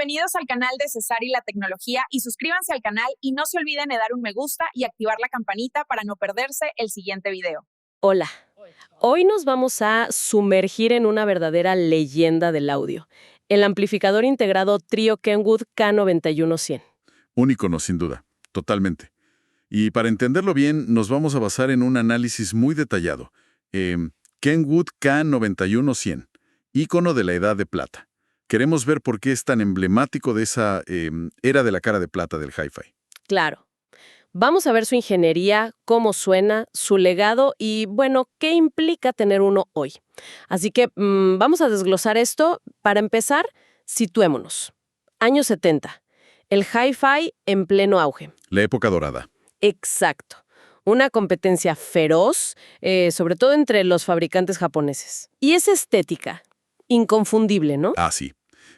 Bienvenidos al canal de César y la Tecnología y suscríbanse al canal y no se olviden de dar un me gusta y activar la campanita para no perderse el siguiente video. Hola, hoy nos vamos a sumergir en una verdadera leyenda del audio, el amplificador integrado Trio Kenwood K91100. Un icono, sin duda, totalmente. Y para entenderlo bien, nos vamos a basar en un análisis muy detallado. Kenwood K91100, ícono de la Edad de Plata. Queremos ver por qué es tan emblemático de esa era de la cara de plata del hi-fi. Claro. Vamos a ver su ingeniería, cómo suena, su legado y, bueno, qué implica tener uno hoy. Así que vamos a desglosar esto. Para empezar, situémonos. Años 70. El hi-fi en pleno auge. La época dorada. Exacto. Una competencia feroz, sobre todo entre los fabricantes japoneses. Y esa estética, inconfundible, ¿no? Ah, sí.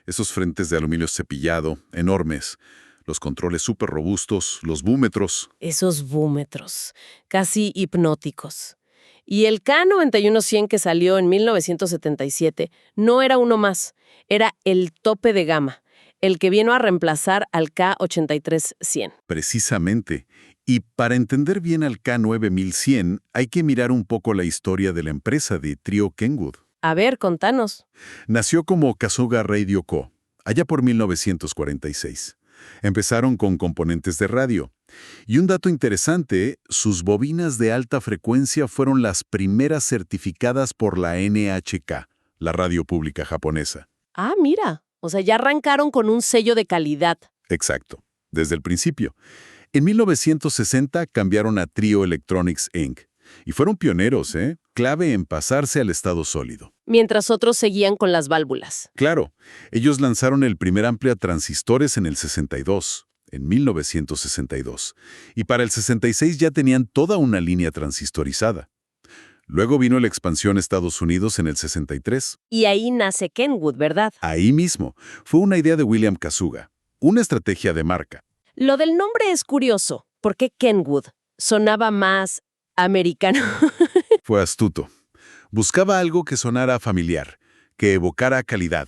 Esos frentes de aluminio cepillado, enormes. Los controles súper robustos, los búmetros. Esos búmetros, casi hipnóticos. Y el K91100 que salió en 1977 no era uno más, era el tope de gama, el que vino a reemplazar al K83100. Precisamente. Y para entender bien al K9100, hay que mirar un poco la historia de la empresa de Trio Kenwood. A ver, contanos. Nació como Kasuga Radio Co., allá por 1946. Empezaron con componentes de radio. Y un dato interesante, sus bobinas de alta frecuencia fueron las primeras certificadas por la NHK, la radio pública japonesa. Ah, mira, o sea, ya arrancaron con un sello de calidad. Exacto, desde el principio. En 1960 cambiaron a Trio Electronics Inc. Y fueron pioneros, clave en pasarse al estado sólido. Mientras otros seguían con las válvulas. Claro, ellos lanzaron el primer amplio a transistores en el 62, en 1962, y para el 66 ya tenían toda una línea transistorizada. Luego vino la expansión a Estados Unidos en el 63. Y ahí nace Kenwood, ¿verdad? Ahí mismo, fue una idea de William Kasuga, una estrategia de marca. Lo del nombre es curioso, porque Kenwood sonaba más americano. Fue astuto. Buscaba algo que sonara familiar, que evocara calidad.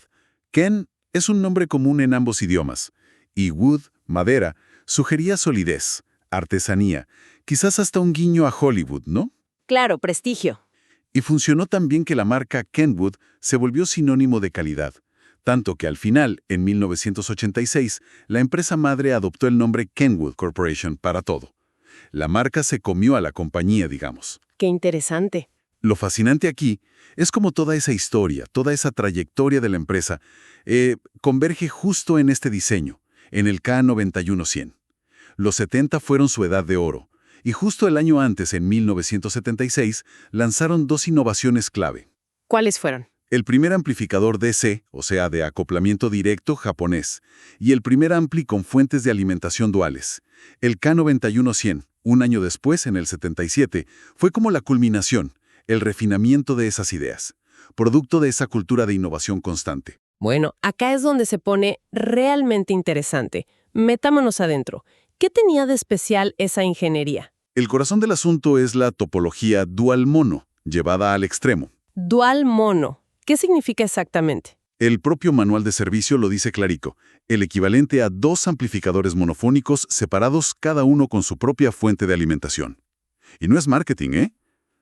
Ken es un nombre común en ambos idiomas, y wood, madera, sugería solidez, artesanía, quizás hasta un guiño a Hollywood, ¿no? Claro, prestigio. Y funcionó tan bien que la marca Kenwood se volvió sinónimo de calidad, tanto que al final, en 1986, la empresa madre adoptó el nombre Kenwood Corporation para todo. La marca se comió a la compañía, digamos. Qué interesante. Lo fascinante aquí es como toda esa historia, toda esa trayectoria de la empresa, converge justo en este diseño, en el K91100. Los 70 fueron su edad de oro, y justo el año antes, en 1976, lanzaron dos innovaciones clave. ¿Cuáles fueron? El primer amplificador DC, o sea, de acoplamiento directo japonés, y el primer ampli con fuentes de alimentación duales. El K91100, un año después, en el 77, fue como la culminación, el refinamiento de esas ideas, producto de esa cultura de innovación constante. Bueno, acá es donde se pone realmente interesante. Metámonos adentro. ¿Qué tenía de especial esa ingeniería? El corazón del asunto es la topología dual mono, llevada al extremo. Dual mono. ¿Qué significa exactamente? El propio manual de servicio lo dice clarico, el equivalente a dos amplificadores monofónicos separados cada uno con su propia fuente de alimentación. Y no es marketing, ¿eh?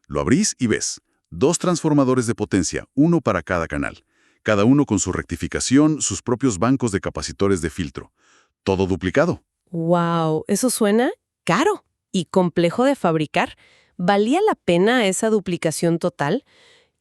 Lo abrís y ves. Dos transformadores de potencia, uno para cada canal. Cada uno con su rectificación, sus propios bancos de capacitores de filtro. Todo duplicado. ¡Wow! Eso suena caro y complejo de fabricar. ¿Valía la pena esa duplicación total?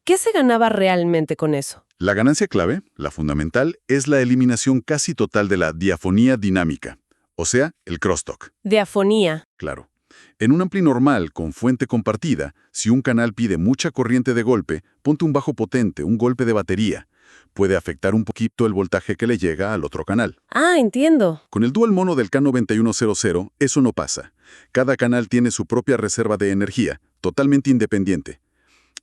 ¿Qué se ganaba realmente con eso? La ganancia clave, la fundamental, es la eliminación casi total de la diafonía dinámica, o sea, el crosstalk. Diafonía. Claro. En un ampli normal con fuente compartida, si un canal pide mucha corriente de golpe, ponte un bajo potente, un golpe de batería. Puede afectar un poquito el voltaje que le llega al otro canal. Ah, entiendo. Con el dual mono del K9100, eso no pasa. Cada canal tiene su propia reserva de energía, totalmente independiente.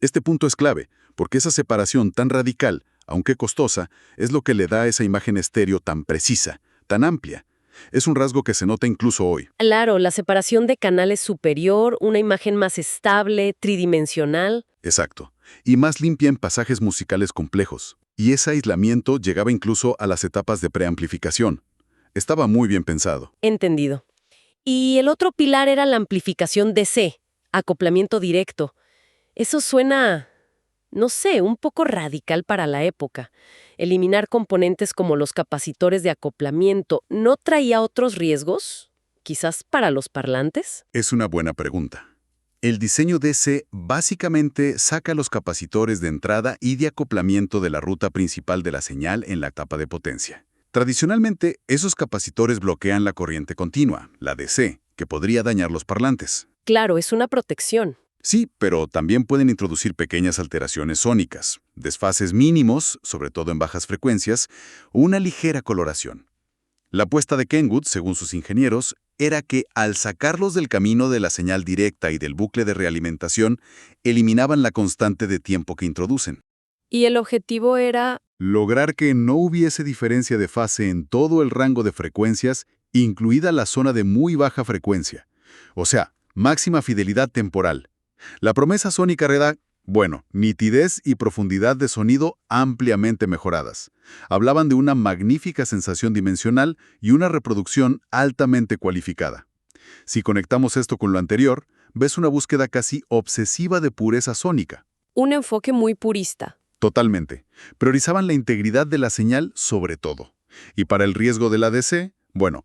Este punto es clave, porque esa separación tan radical, aunque costosa, es lo que le da a esa imagen estéreo tan precisa, tan amplia. Es un rasgo que se nota incluso hoy. Claro, la separación de canales superior, una imagen más estable, tridimensional. Exacto. Y más limpia en pasajes musicales complejos. Y ese aislamiento llegaba incluso a las etapas de preamplificación. Estaba muy bien pensado. Entendido. Y el otro pilar era la amplificación DC, acoplamiento directo. Eso suena, no sé, un poco radical para la época. Eliminar componentes como los capacitores de acoplamiento, ¿no traía otros riesgos? ¿Quizás para los parlantes? Es una buena pregunta. El diseño DC básicamente saca los capacitores de entrada y de acoplamiento de la ruta principal de la señal en la etapa de potencia. Tradicionalmente, esos capacitores bloquean la corriente continua, la DC, que podría dañar los parlantes. Claro, es una protección. Sí, pero también pueden introducir pequeñas alteraciones sónicas, desfases mínimos, sobre todo en bajas frecuencias, o una ligera coloración. La apuesta de Kenwood, según sus ingenieros, era que al sacarlos del camino de la señal directa y del bucle de realimentación, eliminaban la constante de tiempo que introducen. Y el objetivo era... Lograr que no hubiese diferencia de fase en todo el rango de frecuencias, incluida la zona de muy baja frecuencia. O sea, máxima fidelidad temporal. La promesa sónica era, nitidez y profundidad de sonido ampliamente mejoradas. Hablaban de una magnífica sensación dimensional y una reproducción altamente cualificada. Si conectamos esto con lo anterior, ves una búsqueda casi obsesiva de pureza sónica. Un enfoque muy purista. Totalmente. Priorizaban la integridad de la señal sobre todo. Y para el riesgo de la DC,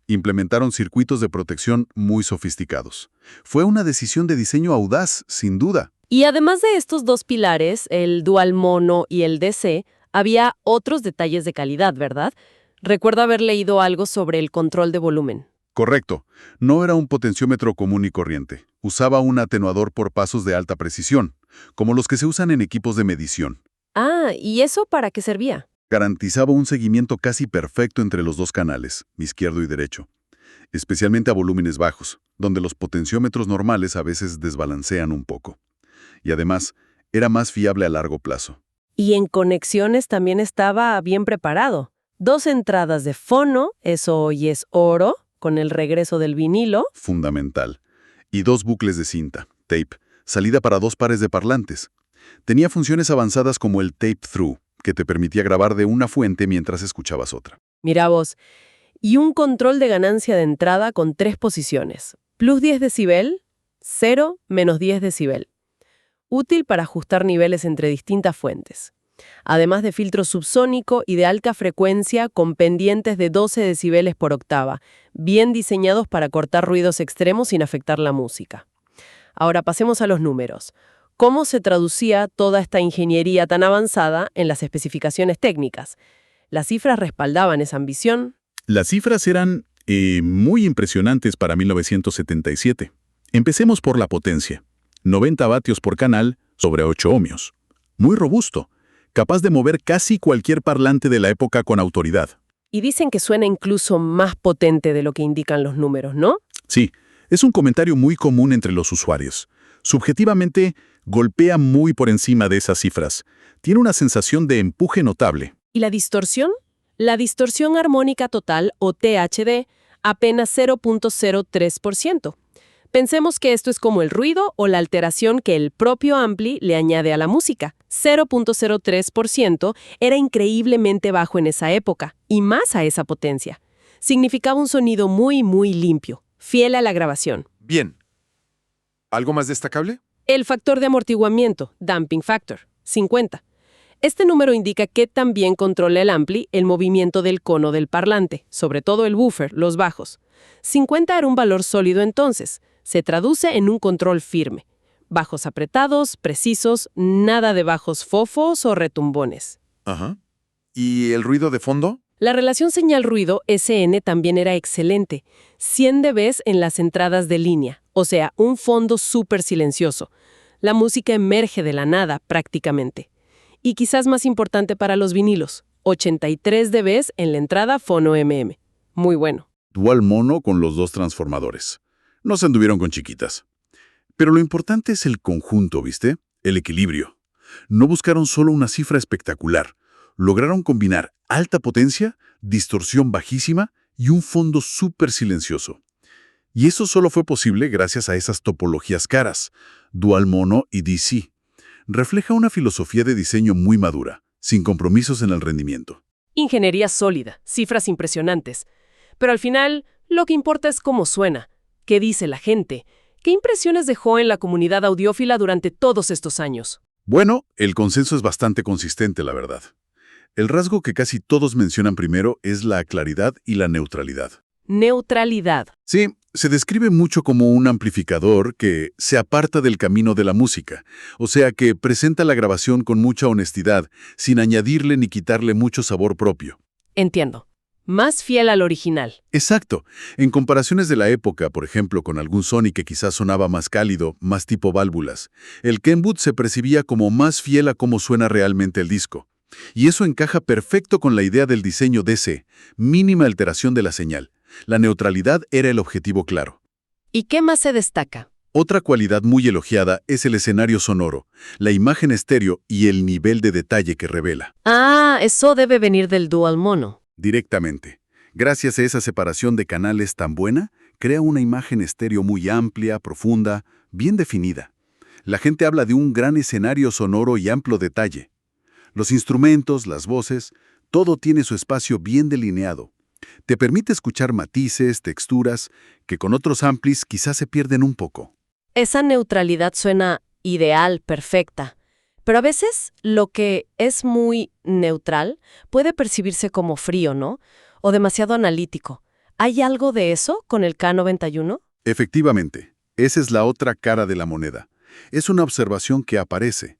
implementaron circuitos de protección muy sofisticados. Fue una decisión de diseño audaz, sin duda. Y además de estos dos pilares, el dual mono y el DC, había otros detalles de calidad, ¿verdad? Recuerdo haber leído algo sobre el control de volumen. Correcto. No era un potenciómetro común y corriente. Usaba un atenuador por pasos de alta precisión, como los que se usan en equipos de medición. Ah, ¿y eso para qué servía? Garantizaba un seguimiento casi perfecto entre los dos canales, izquierdo y derecho, especialmente a volúmenes bajos, donde los potenciómetros normales a veces desbalancean un poco. Y además, era más fiable a largo plazo. Y en conexiones también estaba bien preparado. 2 entradas de fono, eso hoy es oro, con el regreso del vinilo. Fundamental. Y 2 bucles de cinta, tape, salida para 2 pares de parlantes. Tenía funciones avanzadas como el tape-through, que te permitía grabar de una fuente mientras escuchabas otra. Mira vos. Y un control de ganancia de entrada con 3 posiciones. Plus 10 decibel, 0, menos 10 decibel. Útil para ajustar niveles entre distintas fuentes. Además de filtro subsónico y de alta frecuencia con pendientes de 12 decibeles por octava, bien diseñados para cortar ruidos extremos sin afectar la música. Ahora pasemos a los números. ¿Cómo se traducía toda esta ingeniería tan avanzada en las especificaciones técnicas? ¿Las cifras respaldaban esa ambición? Las cifras eran muy impresionantes para 1977. Empecemos por la potencia. 90 vatios por canal sobre 8 ohmios. Muy robusto, capaz de mover casi cualquier parlante de la época con autoridad. Y dicen que suena incluso más potente de lo que indican los números, ¿no? Sí, es un comentario muy común entre los usuarios. Subjetivamente, golpea muy por encima de esas cifras. Tiene una sensación de empuje notable. ¿Y la distorsión? La distorsión armónica total, o THD, apenas 0.03%. Pensemos que esto es como el ruido o la alteración que el propio ampli le añade a la música. 0.03% era increíblemente bajo en esa época, y más a esa potencia. Significaba un sonido muy, muy limpio, fiel a la grabación. Bien. ¿Algo más destacable? El factor de amortiguamiento, damping factor, 50. Este número indica que también controla el ampli el movimiento del cono del parlante, sobre todo el woofer, los bajos. 50 era un valor sólido entonces. Se traduce en un control firme. Bajos apretados, precisos, nada de bajos fofos o retumbones. Ajá. ¿Y el ruido de fondo? La relación señal-ruido SN también era excelente. 100 dB en las entradas de línea, o sea, un fondo súper silencioso. La música emerge de la nada, prácticamente. Y quizás más importante para los vinilos, 83 dB en la entrada fono MM. Muy bueno. Dual mono con los 2 transformadores. No se anduvieron con chiquitas. Pero lo importante es el conjunto, ¿viste? El equilibrio. No buscaron solo una cifra espectacular. Lograron combinar alta potencia, distorsión bajísima y un fondo súper silencioso. Y eso solo fue posible gracias a esas topologías caras, dual mono y DC. Refleja una filosofía de diseño muy madura, sin compromisos en el rendimiento. Ingeniería sólida, cifras impresionantes. Pero al final, lo que importa es cómo suena, qué dice la gente, qué impresiones dejó en la comunidad audiófila durante todos estos años. Bueno, el consenso es bastante consistente, la verdad. El rasgo que casi todos mencionan primero es la claridad y la neutralidad. Neutralidad. Sí, se describe mucho como un amplificador que se aparta del camino de la música, o sea que presenta la grabación con mucha honestidad, sin añadirle ni quitarle mucho sabor propio. Entiendo. Más fiel al original. Exacto. En comparaciones de la época, por ejemplo, con algún Sony que quizás sonaba más cálido, más tipo válvulas, el Kenwood se percibía como más fiel a cómo suena realmente el disco. Y eso encaja perfecto con la idea del diseño DC, mínima alteración de la señal. La neutralidad era el objetivo claro. ¿Y qué más se destaca? Otra cualidad muy elogiada es el escenario sonoro, la imagen estéreo y el nivel de detalle que revela. Ah, eso debe venir del Dual Mono. Directamente. Gracias a esa separación de canales tan buena, crea una imagen estéreo muy amplia, profunda, bien definida. La gente habla de un gran escenario sonoro y amplio detalle. Los instrumentos, las voces, todo tiene su espacio bien delineado. Te permite escuchar matices, texturas, que con otros amplis quizás se pierden un poco. Esa neutralidad suena ideal, perfecta. Pero a veces lo que es muy neutral puede percibirse como frío, ¿no? O demasiado analítico. ¿Hay algo de eso con el K91? Efectivamente, esa es la otra cara de la moneda. Es una observación que aparece.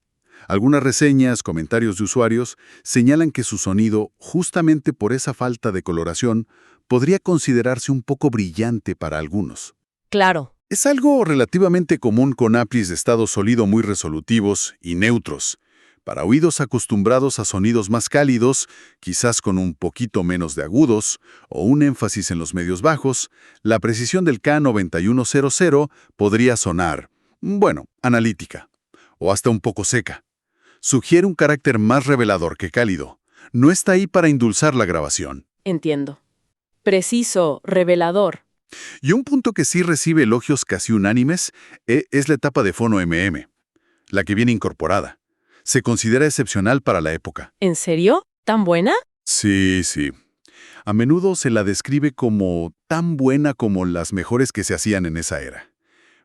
Algunas reseñas, comentarios de usuarios señalan que su sonido, justamente por esa falta de coloración, podría considerarse un poco brillante para algunos. Claro. Es algo relativamente común con amplis de estado sólido muy resolutivos y neutros. Para oídos acostumbrados a sonidos más cálidos, quizás con un poquito menos de agudos o un énfasis en los medios bajos, la precisión del K9100 podría sonar, bueno, analítica, o hasta un poco seca. Sugiere un carácter más revelador que cálido. No está ahí para endulzar la grabación. Entiendo. Preciso, revelador. Y un punto que sí recibe elogios casi unánimes es la etapa de fono MM, la que viene incorporada. Se considera excepcional para la época. ¿En serio? ¿Tan buena? Sí, sí. A menudo se la describe como tan buena como las mejores que se hacían en esa era.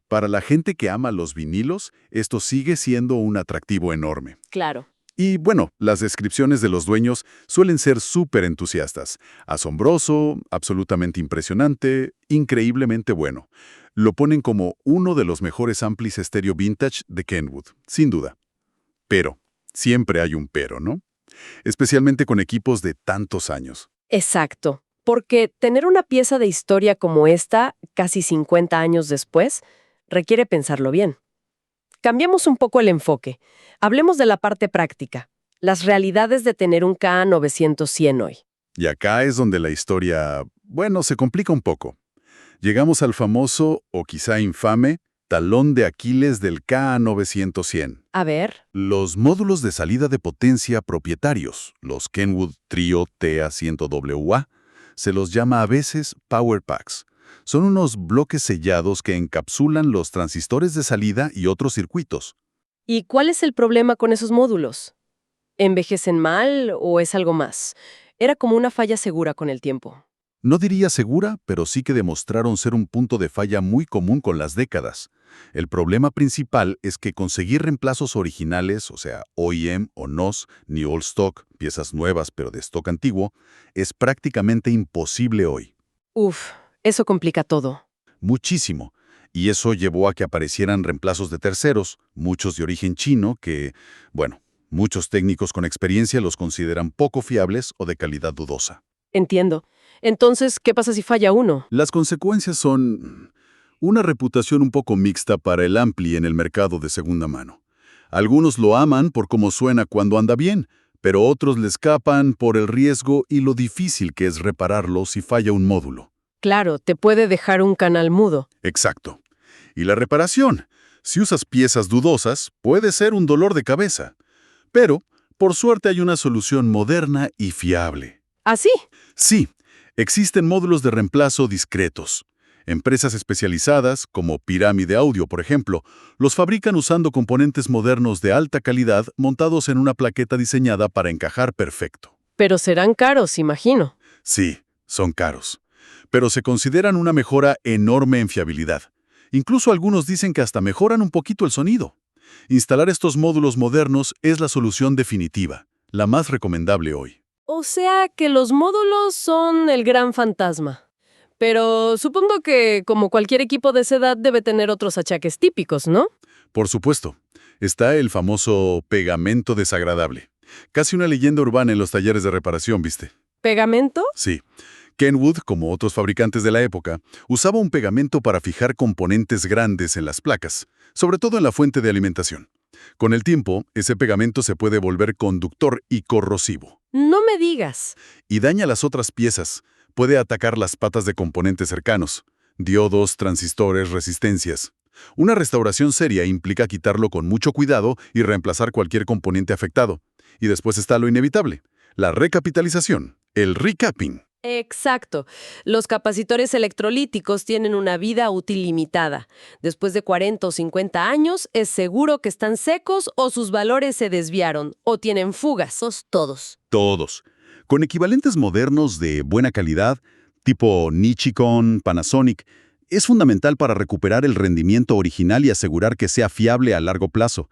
Para la gente que ama los vinilos, esto sigue siendo un atractivo enorme. Claro. Y bueno, las descripciones de los dueños suelen ser súper entusiastas. Asombroso, absolutamente impresionante, increíblemente bueno. Lo ponen como uno de los mejores amplis estéreo vintage de Kenwood, sin duda. Pero, siempre hay un pero, ¿no? Especialmente con equipos de tantos años. Exacto. Porque tener una pieza de historia como esta, casi 50 años después, requiere pensarlo bien. Cambiemos un poco el enfoque. Hablemos de la parte práctica, las realidades de tener un K900 hoy. Y acá es donde la historia, bueno, se complica un poco. Llegamos al famoso, o quizá infame, talón de Aquiles del K900. A ver. Los módulos de salida de potencia propietarios, los Kenwood Trio TA100WA, se los llama a veces Power Packs. Son unos bloques sellados que encapsulan los transistores de salida y otros circuitos. ¿Y cuál es el problema con esos módulos? ¿Envejecen mal o es algo más? Era como una falla segura con el tiempo. No diría segura, pero sí que demostraron ser un punto de falla muy común con las décadas. El problema principal es que conseguir reemplazos originales, o sea, OEM o NOS, ni Old Stock, piezas nuevas pero de stock antiguo, es prácticamente imposible hoy. Uf, eso complica todo. Muchísimo. Y eso llevó a que aparecieran reemplazos de terceros, muchos de origen chino que, bueno, muchos técnicos con experiencia los consideran poco fiables o de calidad dudosa. Entiendo. Entonces, ¿qué pasa si falla uno? Las consecuencias son una reputación un poco mixta para el ampli en el mercado de segunda mano. Algunos lo aman por cómo suena cuando anda bien, pero otros le escapan por el riesgo y lo difícil que es repararlo si falla un módulo. Claro, te puede dejar un canal mudo. Exacto. Y la reparación, si usas piezas dudosas, puede ser un dolor de cabeza. Pero, por suerte, hay una solución moderna y fiable. ¿Ah, sí? Sí, existen módulos de reemplazo discretos. Empresas especializadas, como Pirámide Audio, por ejemplo, los fabrican usando componentes modernos de alta calidad montados en una plaqueta diseñada para encajar perfecto. Pero serán caros, imagino. Sí, son caros, pero se consideran una mejora enorme en fiabilidad. Incluso algunos dicen que hasta mejoran un poquito el sonido. Instalar estos módulos modernos es la solución definitiva, la más recomendable hoy. O sea que los módulos son el gran fantasma. Pero supongo que, como cualquier equipo de esa edad, debe tener otros achaques típicos, ¿no? Por supuesto, está el famoso pegamento desagradable. Casi una leyenda urbana en los talleres de reparación, ¿viste? ¿Pegamento? Sí. Kenwood, como otros fabricantes de la época, usaba un pegamento para fijar componentes grandes en las placas, sobre todo en la fuente de alimentación. Con el tiempo, ese pegamento se puede volver conductor y corrosivo. No me digas. Y daña las otras piezas. Puede atacar las patas de componentes cercanos, diodos, transistores, resistencias. Una restauración seria implica quitarlo con mucho cuidado y reemplazar cualquier componente afectado. Y después está lo inevitable, la recapitalización, el recapping. Exacto. Los capacitores electrolíticos tienen una vida útil limitada. Después de 40 o 50 años, es seguro que están secos o sus valores se desviaron o tienen fugas. Todos. Todos. Con equivalentes modernos de buena calidad, tipo Nichicon, Panasonic, es fundamental para recuperar el rendimiento original y asegurar que sea fiable a largo plazo.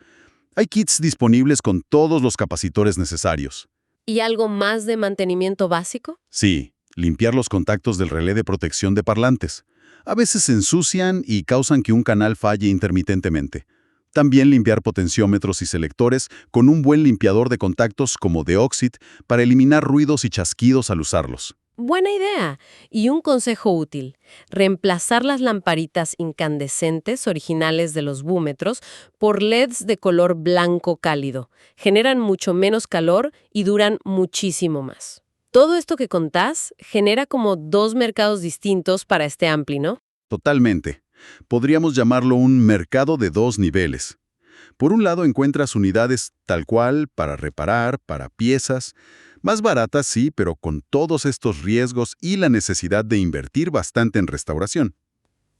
Hay kits disponibles con todos los capacitores necesarios. ¿Y algo más de mantenimiento básico? Sí, limpiar los contactos del relé de protección de parlantes. A veces se ensucian y causan que un canal falle intermitentemente. También limpiar potenciómetros y selectores con un buen limpiador de contactos como Deoxit para eliminar ruidos y chasquidos al usarlos. Buena idea. Y un consejo útil. Reemplazar las lamparitas incandescentes originales de los búmetros por LEDs de color blanco cálido. Generan mucho menos calor y duran muchísimo más. Todo esto que contás genera como dos mercados distintos para este ampli, ¿no? Totalmente. Podríamos llamarlo un mercado de dos niveles. Por un lado encuentras unidades tal cual para reparar, para piezas, más baratas sí, pero con todos estos riesgos y la necesidad de invertir bastante en restauración.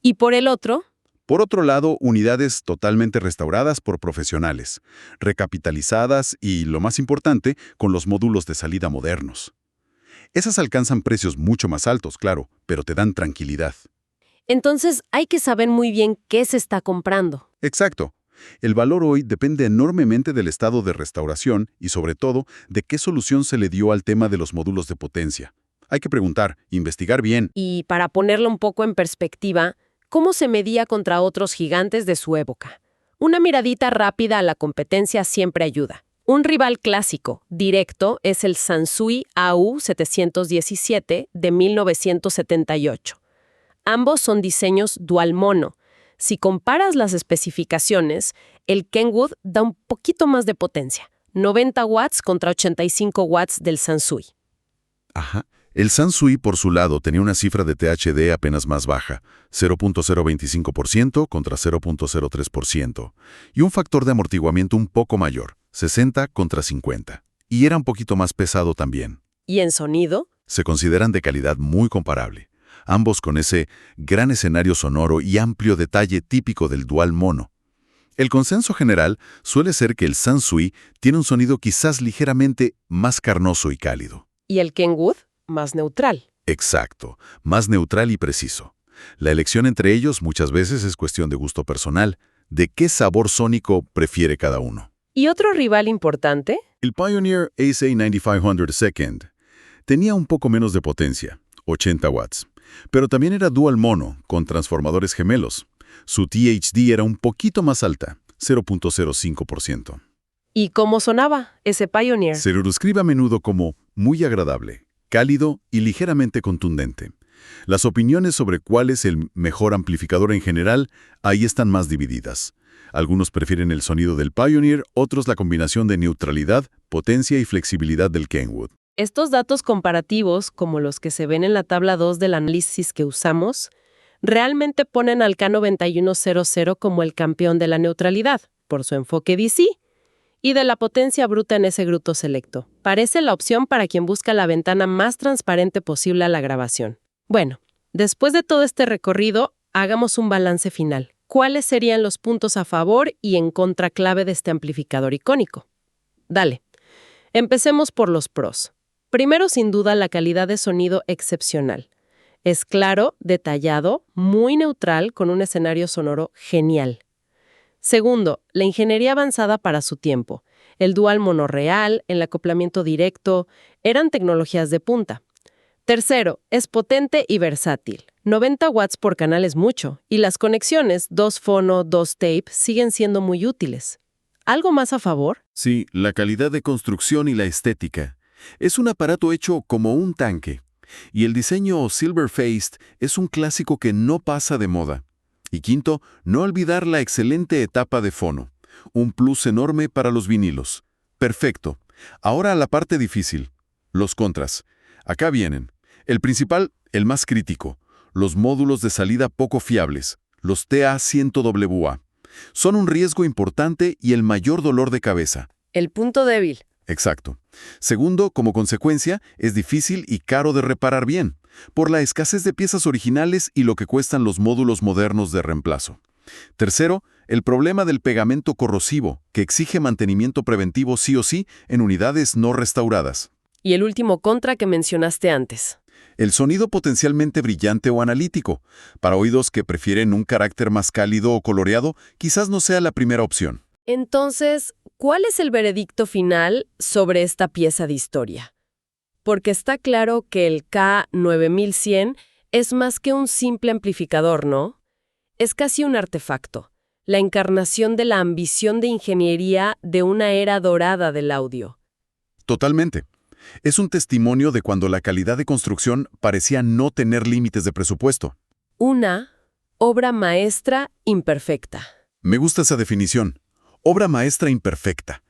Y por el otro, Por otro lado, unidades totalmente restauradas por profesionales, recapitalizadas y, lo más importante, con los módulos de salida modernos. Esas alcanzan precios mucho más altos, claro, pero te dan tranquilidad. entonces hay que saber muy bien qué se está comprando. Exacto. El valor hoy depende enormemente del estado de restauración y, sobre todo, de qué solución se le dio al tema de los módulos de potencia. Hay que preguntar, investigar bien. Y para ponerlo un poco en perspectiva, ¿cómo se medía contra otros gigantes de su época? Una miradita rápida a la competencia siempre ayuda. Un rival clásico, directo, es el Sansui AU717 de 1978. Ambos son diseños dual mono. Si comparas las especificaciones, el Kenwood da un poquito más de potencia, 90 watts contra 85 watts del Sansui. Ajá. El Sansui, por su lado, tenía una cifra de THD apenas más baja, 0.025% contra 0.03%, y un factor de amortiguamiento un poco mayor, 60 contra 50. Y era un poquito más pesado también. ¿Y en sonido? Se consideran de calidad muy comparable, ambos con ese gran escenario sonoro y amplio detalle típico del dual mono. El consenso general suele ser que el Sansui tiene un sonido quizás ligeramente más carnoso y cálido. ¿Y el Kenwood? Más neutral. Exacto, más neutral y preciso. La elección entre ellos muchas veces es cuestión de gusto personal, de qué sabor sónico prefiere cada uno. ¿Y otro rival importante? El Pioneer ASA9500 Second tenía un poco menos de potencia, 80 watts, pero también era dual mono, con transformadores gemelos. Su THD era un poquito más alta, 0.05%. ¿Y cómo sonaba ese Pioneer? Se lo describe a menudo como muy agradable, cálido y ligeramente contundente. Las opiniones sobre cuál es el mejor amplificador en general, ahí están más divididas. Algunos prefieren el sonido del Pioneer, otros la combinación de neutralidad, potencia y flexibilidad del Kenwood. Estos datos comparativos, como los que se ven en la tabla 2 del análisis que usamos, realmente ponen al K9100 como el campeón de la neutralidad, por su enfoque DC, y de la potencia bruta en ese grupo selecto. Parece la opción para quien busca la ventana más transparente posible a la grabación. Bueno, Después de todo este recorrido, hagamos un balance final. ¿Cuáles serían los puntos a favor y en contra clave de este amplificador icónico? Dale. Empecemos por los pros. Primero, sin duda, la calidad de sonido excepcional. Es claro, detallado, muy neutral, con un escenario sonoro genial. Segundo, la ingeniería avanzada para su tiempo. El dual monorreal, el acoplamiento directo, eran tecnologías de punta. Tercero, es potente y versátil. 90 watts por canal es mucho, y las conexiones 2 fono, 2 tape siguen siendo muy útiles. ¿Algo más a favor? Sí, la calidad de construcción y la estética. Es un aparato hecho como un tanque. Y el diseño Silver-Faced es un clásico que no pasa de moda. Y quinto, no olvidar la excelente etapa de fono. Un plus enorme para los vinilos. Perfecto. Ahora a la parte difícil. Los contras. Acá vienen. El principal, el más crítico. Los módulos de salida poco fiables. Los TA100WA. Son un riesgo importante y el mayor dolor de cabeza. El punto débil. Exacto. Segundo, como consecuencia, es difícil y caro de reparar bien, por la escasez de piezas originales y lo que cuestan los módulos modernos de reemplazo. Tercero, el problema del pegamento corrosivo, que exige mantenimiento preventivo sí o sí en unidades no restauradas. Y el último contra que mencionaste antes. El sonido potencialmente brillante o analítico. Para oídos que prefieren un carácter más cálido o coloreado, quizás no sea la primera opción. Entonces, ¿cuál es el veredicto final sobre esta pieza de historia? Porque está claro que el K9100 es más que un simple amplificador, ¿no? Es casi un artefacto, la encarnación de la ambición de ingeniería de una era dorada del audio. Totalmente. Es un testimonio de cuando la calidad de construcción parecía no tener límites de presupuesto. Una obra maestra imperfecta. Me gusta esa definición. Obra maestra imperfecta.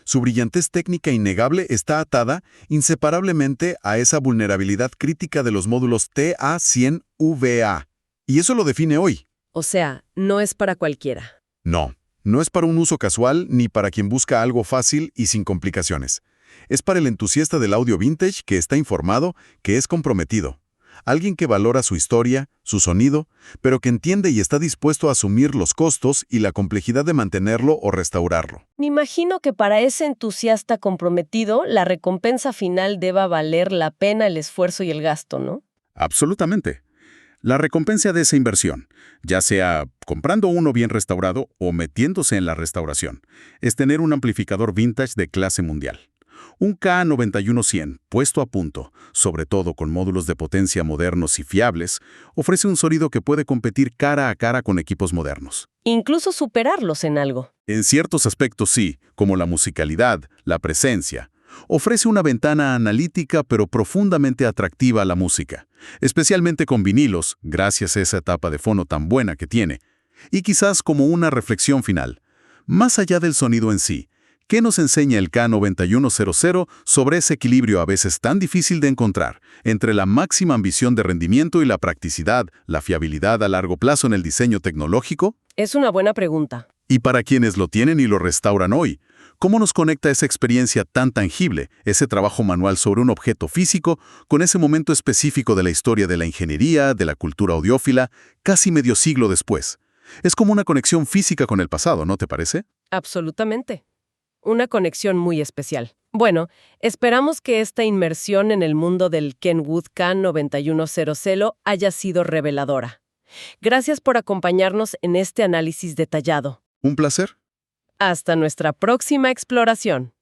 Su brillantez técnica innegable está atada inseparablemente a esa vulnerabilidad crítica de los módulos TA100WA. Y eso lo define hoy. O sea, no es para cualquiera. No es para un uso casual ni para quien busca algo fácil y sin complicaciones. Es para el entusiasta del audio vintage que está informado, que es comprometido. Alguien que valora su historia, su sonido, pero que entiende y está dispuesto a asumir los costos y la complejidad de mantenerlo o restaurarlo. Me imagino que para ese entusiasta comprometido, la recompensa final deba valer la pena el esfuerzo y el gasto, ¿no? Absolutamente. La recompensa de esa inversión, ya sea comprando uno bien restaurado o metiéndose en la restauración, es tener un amplificador vintage de clase mundial. Un K9100 puesto a punto, sobre todo con módulos de potencia modernos y fiables, ofrece un sonido que puede competir cara a cara con equipos modernos. Incluso superarlos en algo. En ciertos aspectos sí, como la musicalidad, la presencia. Ofrece una ventana analítica pero profundamente atractiva a la música, especialmente con vinilos, gracias a esa etapa de fono tan buena que tiene. Y quizás como una reflexión final, más allá del sonido en sí, ¿qué nos enseña el K9100 sobre ese equilibrio a veces tan difícil de encontrar entre la máxima ambición de rendimiento y la practicidad, la fiabilidad a largo plazo en el diseño tecnológico? Es una buena pregunta. Y para quienes lo tienen y lo restauran hoy, ¿cómo nos conecta esa experiencia tan tangible, ese trabajo manual sobre un objeto físico, con ese momento específico de la historia de la ingeniería, de la cultura audiófila, casi medio siglo después? Es como una conexión física con el pasado, ¿no te parece? Absolutamente. Una conexión muy especial. Bueno, esperamos que esta inmersión en el mundo del Kenwood K9100 haya sido reveladora. Gracias por acompañarnos en este análisis detallado. Un placer. Hasta nuestra próxima exploración.